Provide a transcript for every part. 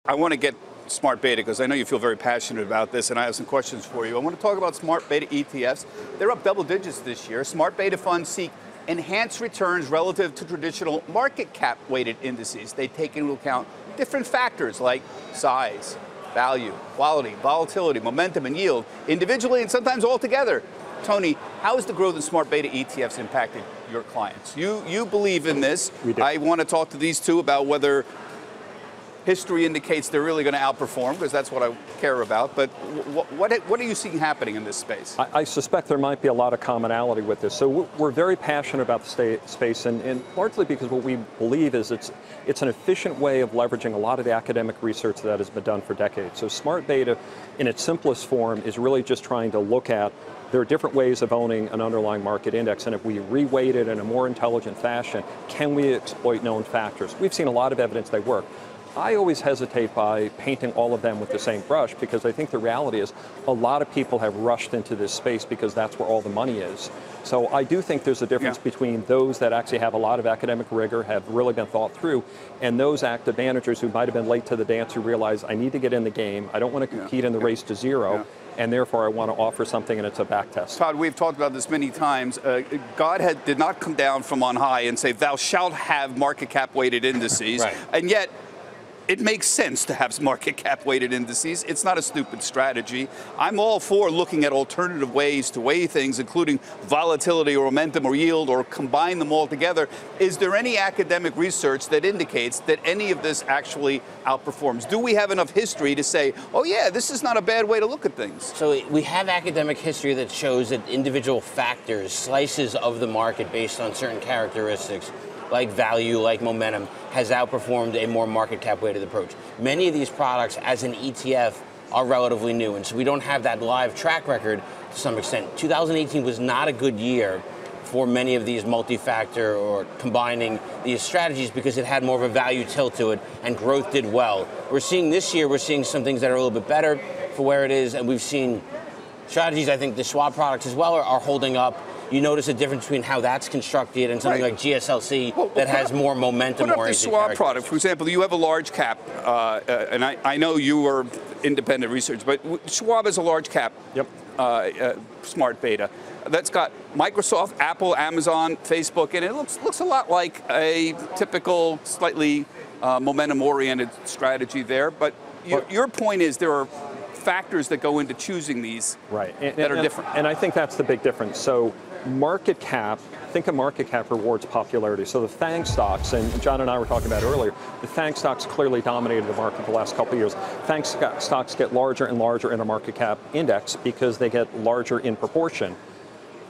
I want to get smart beta because I know you feel very passionate about this, and I have some questions for you. I want to talk about smart beta ETFs. They're up double digits this year. Smart beta funds seek enhanced returns relative to traditional market cap weighted indices. They take into account different factors like size, value, quality, volatility, momentum, and yield, individually and sometimes all together. Tony, how is the growth in smart beta ETFs impacting your clients? You believe in this. We do. I want to talk to these two about whether history indicates they're really going to outperform, because that's what I care about. But what are you seeing happening in this space? I suspect there might be a lot of commonality with this. So we're very passionate about the space, and largely because what we believe is it's an efficient way of leveraging a lot of the academic research that has been done for decades. So smart beta, in its simplest form, is really just trying to look at there are different ways of owning an underlying market index, and if we reweight it in a more intelligent fashion, can we exploit known factors? We've seen a lot of evidence they work. I always hesitate by painting all of them with the same brush, because I think the reality is a lot of people have rushed into this space because that's where all the money is. So I do think there's a difference between those that actually have a lot of academic rigor, have really been thought through, and those active managers who might have been late to the dance, who realize I need to get in the game, I don't want to compete in the race to zero, and therefore I want to offer something, and it's a back test. Todd, we've talked about this many times. God did not come down from on high and say, thou shalt have market cap weighted indices, Right. And yet it makes sense to have market cap weighted indices. It's not a stupid strategy. I'm all for looking at alternative ways to weigh things, including volatility or momentum or yield, or combine them all together. Is there any academic research that indicates that any of this actually outperforms? Do we have enough history to say, oh yeah, this is not a bad way to look at things? So we have academic history that shows that individual factors, slices of the market based on certain characteristics, like value, like momentum, has outperformed a more market cap weighted approach. Many of these products as an ETF are relatively new, and so we don't have that live track record to some extent. 2018 was not a good year for many of these multi-factor or combining these strategies, because it had more of a value tilt to it and growth did well. We're seeing this year, we're seeing some things that are a little bit better for where it is, and we've seen strategies, I think the Schwab products as well are holding up. You notice a difference between how that's constructed and something like GSLC that has more momentum oriented. Put up the Schwab product, for example. You have a large cap, and I know you are independent research, but Schwab is a large cap smart beta that's got Microsoft, Apple, Amazon, Facebook, and it looks a lot like a typical, slightly momentum-oriented strategy there. But your point is there are factors that go into choosing these that are different. And I think that's the big difference. So market cap, think of market cap rewards popularity. So the FANG stocks, and John and I were talking about earlier, the FANG stocks clearly dominated the market the last couple of years. FANG stocks get larger and larger in a market cap index because they get larger in proportion.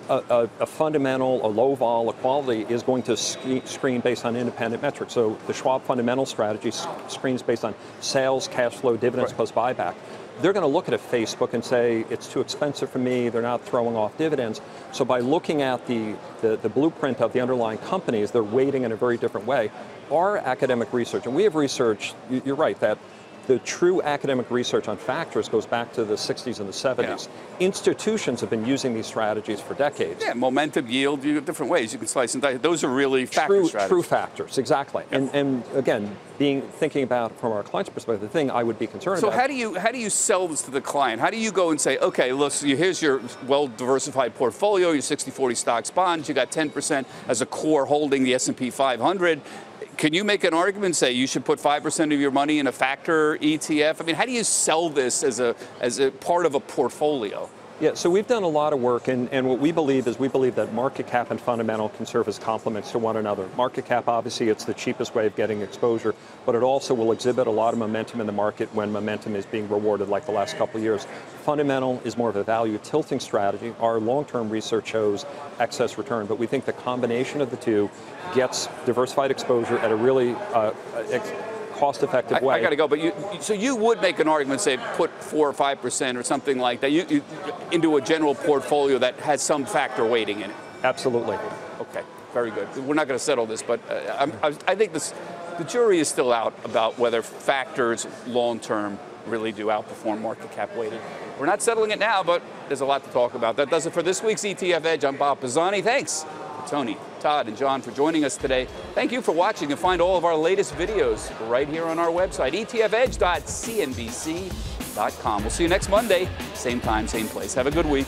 A fundamental, a low vol, a quality is going to screen based on independent metrics. So the Schwab fundamental strategy screens based on sales, cash flow, dividends plus buyback. They're going to look at a Facebook and say, it's too expensive for me, they're not throwing off dividends. So by looking at the blueprint of the underlying companies, they're weighting in a very different way. Our academic research, and we have research, you're right, that the true academic research on factors goes back to the 60s and the 70s. Institutions have been using these strategies for decades. Yeah, momentum, yield, you have different ways you can slice and dice. Those are really factor strategies. True factors, exactly. And again, thinking about from our client's perspective, the thing I would be concerned about. So how do you sell this to the client? How do you go and say, okay, look, here's your well-diversified portfolio, your 60-40 stocks, bonds, you got 10% as a core holding the S&P 500. Can you make an argument and say you should put 5% of your money in a factor ETF? I mean, how do you sell this as a part of a portfolio? Yeah, so we've done a lot of work, and what we believe is that market cap and fundamental can serve as complements to one another. Market cap, obviously, it's the cheapest way of getting exposure, but it also will exhibit a lot of momentum in the market when momentum is being rewarded like the last couple of years. Fundamental is more of a value tilting strategy. Our long-term research shows excess return, but we think the combination of the two gets diversified exposure at a really cost-effective way. I got to go, but so you would make an argument, say, put 4 or 5% or something like that you into a general portfolio that has some factor weighting in it. Absolutely. Okay, very good. We're not going to settle this, but I think the jury is still out about whether factors long-term really do outperform market cap weighted. We're not settling it now, but there's a lot to talk about. That does it for this week's ETF Edge. I'm Bob Pisani. Thanks to Tony Todd and John, for joining us today. Thank you for watching, and find all of our latest videos right here on our website, etfedge.cnbc.com. We'll see you next Monday, same time, same place. Have a good week.